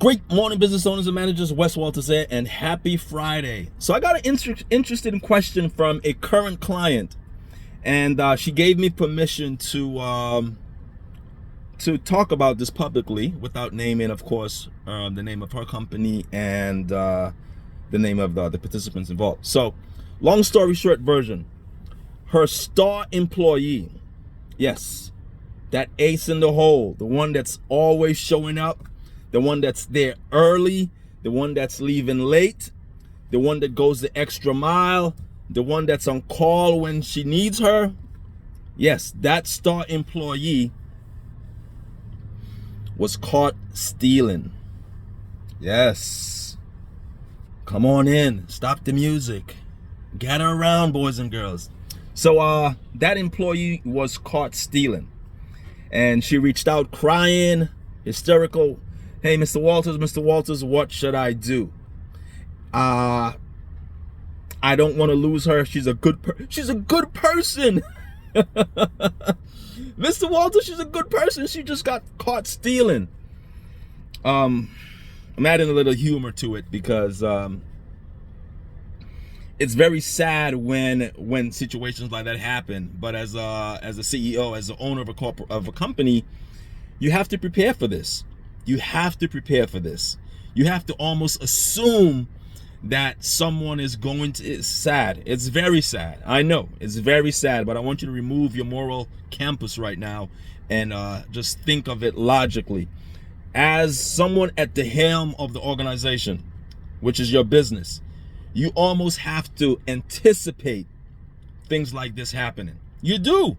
Great morning, business owners and managers. Wes Walters here, and happy Friday. So I got an interesting question from a current client, and she gave me permission to talk about this publicly without naming, of course, the name of her company and the name of the participants involved. So, long story short version, her star employee, yes, that ace in the hole, the one that's always showing up, the one that's there early, the one that's leaving late, the one that goes the extra mile, the one that's on call when she needs her. Yes, that star employee was caught stealing. Yes. Come on in. Stop the music. Gather around, boys and girls. So that employee was caught stealing. And she reached out crying, hysterical. Hey, Mr. Walters, what should I do? I don't want to lose her. She's a good person. Mr. Walters, she's a good person. She just got caught stealing. I'm adding a little humor to it because it's very sad when situations like that happen. But as a CEO, as the owner of a company, you have to prepare for this. You have to prepare for this. You have to almost assume that someone is going to. It's sad. It's very sad. I know it's very sad, but I want you to remove your moral compass right now and just think of it logically. As someone at the helm of the organization, which is your business, you almost have to anticipate things like this happening. You do.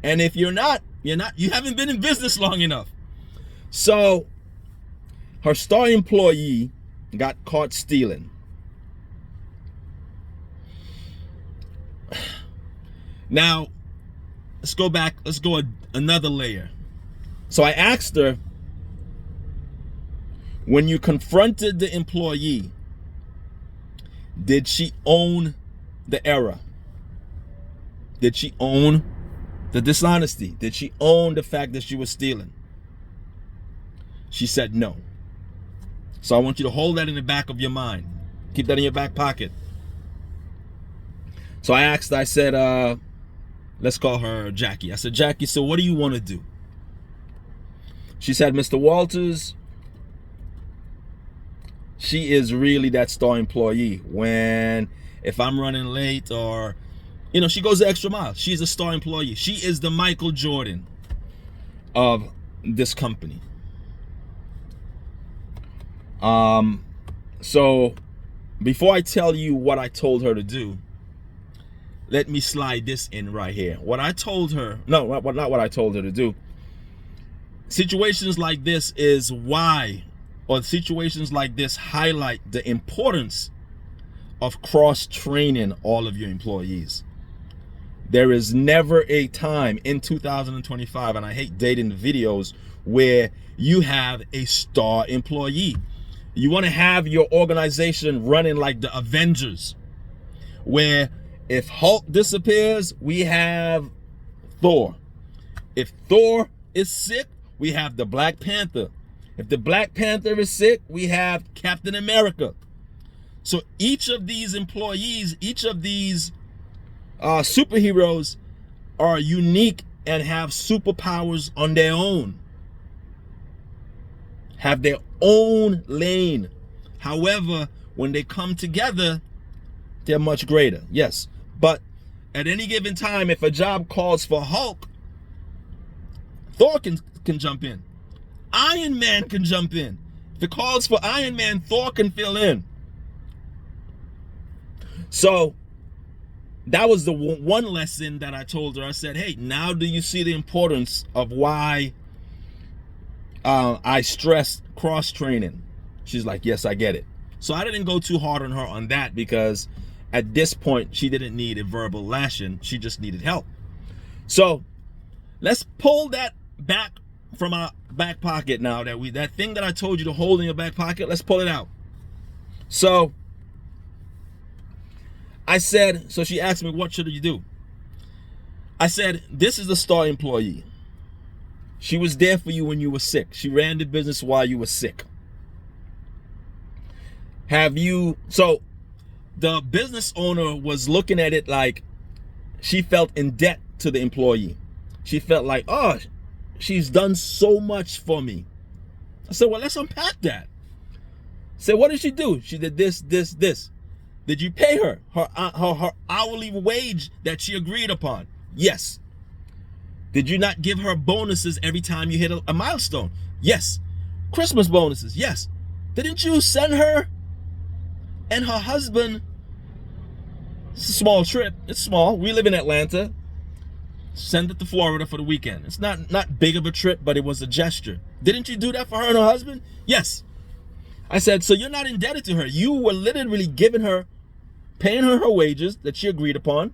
And if you haven't been in business long enough. So her star employee got caught stealing. Now, let's go back. Let's go another layer. So I asked her, when you confronted the employee, did she own the error? Did she own the dishonesty? Did she own the fact that she was stealing? She said no. So I want you to hold that in the back of your mind. Keep that in your back pocket. So I asked, I said, let's call her Jackie. I said, Jackie, so what do you want to do? She said, Mr. Walters, she is really that star employee. If I'm running late or, she goes the extra mile. She's a star employee. She is the Michael Jordan of this company. So before I tell you what I told her to do, let me slide this in right here. What I told her, not what I told her to do. Situations like this is why, or situations like this highlight the importance of cross-training all of your employees. There is never a time in 2025, and I hate dating the videos, where you have a star employee. You want to have your organization running like the Avengers, where if Hulk disappears, we have Thor. If Thor is sick, we have the Black Panther. If the Black Panther is sick, we have Captain America. So each of these employees, each of these superheroes are unique and have superpowers on their own. Have their own lane. However, when they come together, they're much greater. Yes. But at any given time, if a job calls for Hulk, Thor can jump in. Iron Man can jump in. If it calls for Iron Man, Thor can fill in. So that was the one lesson that I told her. I said, hey, now do you see the importance of why I stress cross-training? She's like, yes, I get it. So I didn't go too hard on her on that because at this point, she didn't need a verbal lashing. She just needed help. So let's pull that back from our back pocket now. That thing that I told you to hold in your back pocket, let's pull it out. So I said, so she asked me, what should you do? I said, this is a star employee. She was there for you when you were sick. She ran the business while you were sick. So the business owner was looking at it like she felt in debt to the employee. She felt like, oh, she's done so much for me. I said, well, let's unpack that. I said, what did she do? She did this, this, this. Did you pay her hourly wage that she agreed upon? Yes. Did you not give her bonuses every time you hit a milestone? Yes. Christmas bonuses? Yes. Didn't you send her and her husband, it's a small trip, it's small, we live in Atlanta, send it to Florida for the weekend. It's not big of a trip, but it was a gesture. Didn't you do that for her and her husband? Yes. I said, so you're not indebted to her. You were literally giving her, paying her wages that she agreed upon,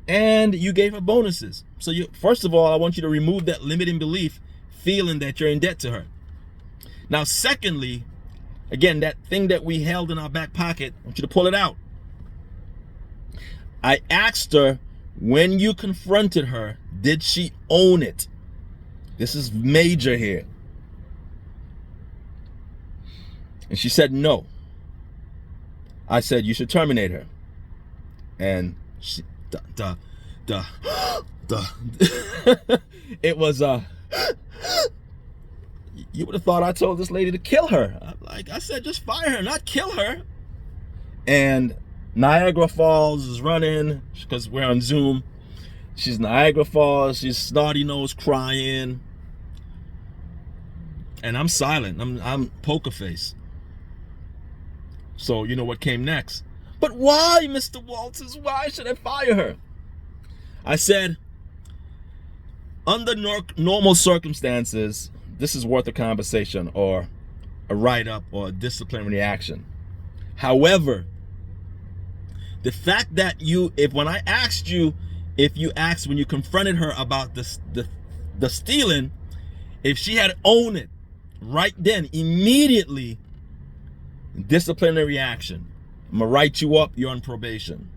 and you gave her bonuses. So first of all, I want you to remove that limiting belief, feeling that you're in debt to her. Now, secondly, again, that thing that we held in our back pocket, I want you to pull it out. I asked her, when you confronted her, did she own it? This is major here. And she said no. I said, you should terminate her. And she, it was, you would have thought I told this lady to kill her. I said, just fire her, not kill her. And Niagara Falls is running, because we're on Zoom. She's Niagara Falls, she's snotty nose crying. And I'm silent, I'm poker face. So you know what came next. But why, Mr. Walters? Why should I fire her? I said, under normal circumstances, this is worth a conversation or a write-up or a disciplinary action. However, the fact that when I asked you, if you asked when you confronted her about the stealing, if she had owned it right then, immediately, disciplinary action. I'm gonna write you up, you're on probation.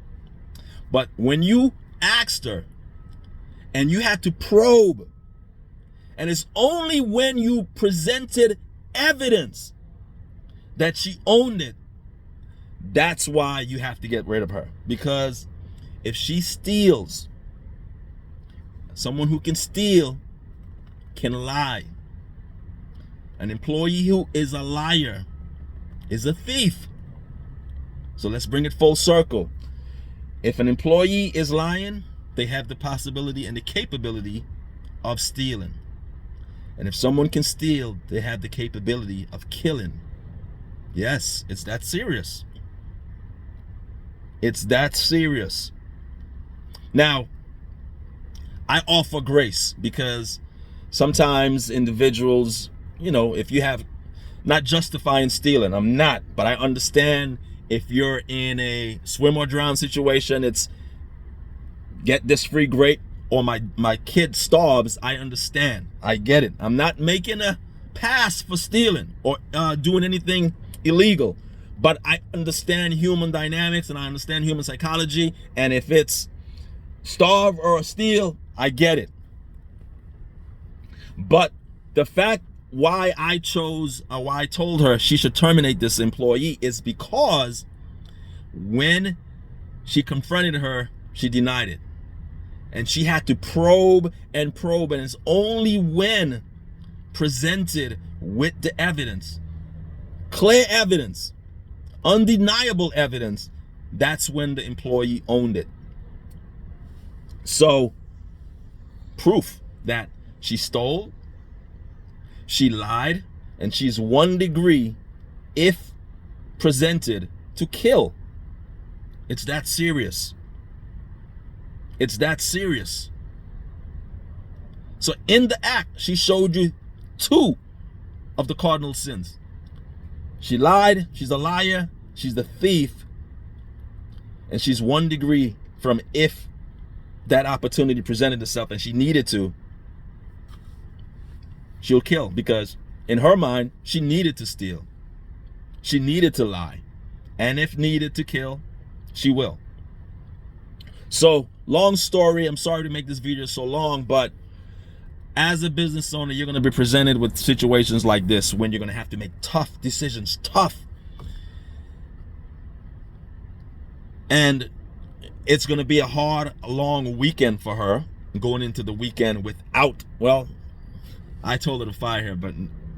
But when you asked her and you had to probe, and it's only when you presented evidence that she owned it, that's why you have to get rid of her. Because if she steals, someone who can steal can lie. An employee who is a liar is a thief. So let's bring it full circle. If an employee is lying, they have the possibility and the capability of stealing. And if someone can steal, they have the capability of killing. Yes, it's that serious. It's that serious. Now, I offer grace because sometimes individuals, you know, if you have, not justifying stealing, I'm not, but I understand if you're in a swim or drown situation, it's get this free grape or my kid starves. I understand, I get it. I'm not making a pass for stealing or doing anything illegal, but I understand human dynamics and I understand human psychology, and if it's starve or steal, I get it. But the fact why I told her she should terminate this employee is because when she confronted her, she denied it. And she had to probe and probe, and it's only when presented with the evidence, clear evidence, undeniable evidence, that's when the employee owned it. So, proof that she stole, she lied, and she's 1 degree, if presented, to kill. It's that serious. It's that serious. So in the act, she showed you 2 of the cardinal sins. She lied, she's a liar, she's the thief, and she's 1 degree from, if that opportunity presented itself and she needed to, she'll kill, because in her mind, she needed to steal. She needed to lie. And if needed to kill, she will. So, long story, I'm sorry to make this video so long, but as a business owner, you're going to be presented with situations like this when you're going to have to make tough decisions. Tough. And it's going to be a hard, long weekend for her, going into the weekend without, well, I told her to fire her, but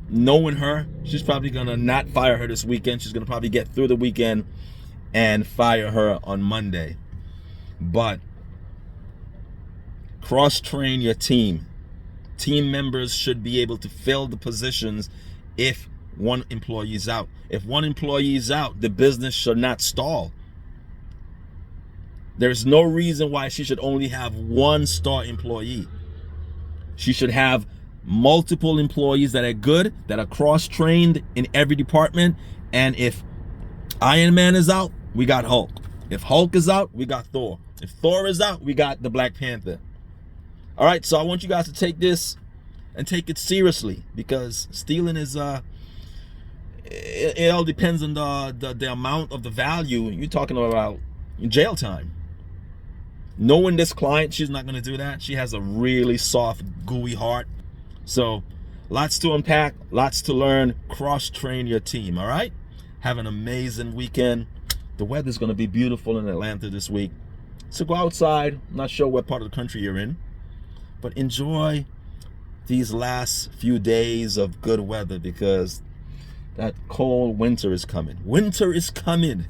knowing her, she's probably going to not fire her this weekend. She's going to probably get through the weekend and fire her on Monday. But cross-train your team. Team members should be able to fill the positions if one employee is out. If one employee is out, the business should not stall. There's no reason why she should only have one star employee. She should have multiple employees that are good, that are cross-trained in every department. And if Iron Man is out, we got Hulk. If Hulk is out, we got Thor. If Thor is out, we got the Black Panther. All right, so I want you guys to take this and take it seriously, because stealing is it all depends on the amount of the value. You're talking about jail time. Knowing this client, she's not going to do that. She has a really soft, gooey heart. So lots to unpack, lots to learn. Cross-train your team, all right? Have an amazing weekend. The weather's going to be beautiful in Atlanta this week. So go outside. I'm not sure what part of the country you're in, but enjoy these last few days of good weather, because that cold winter is coming. Winter is coming.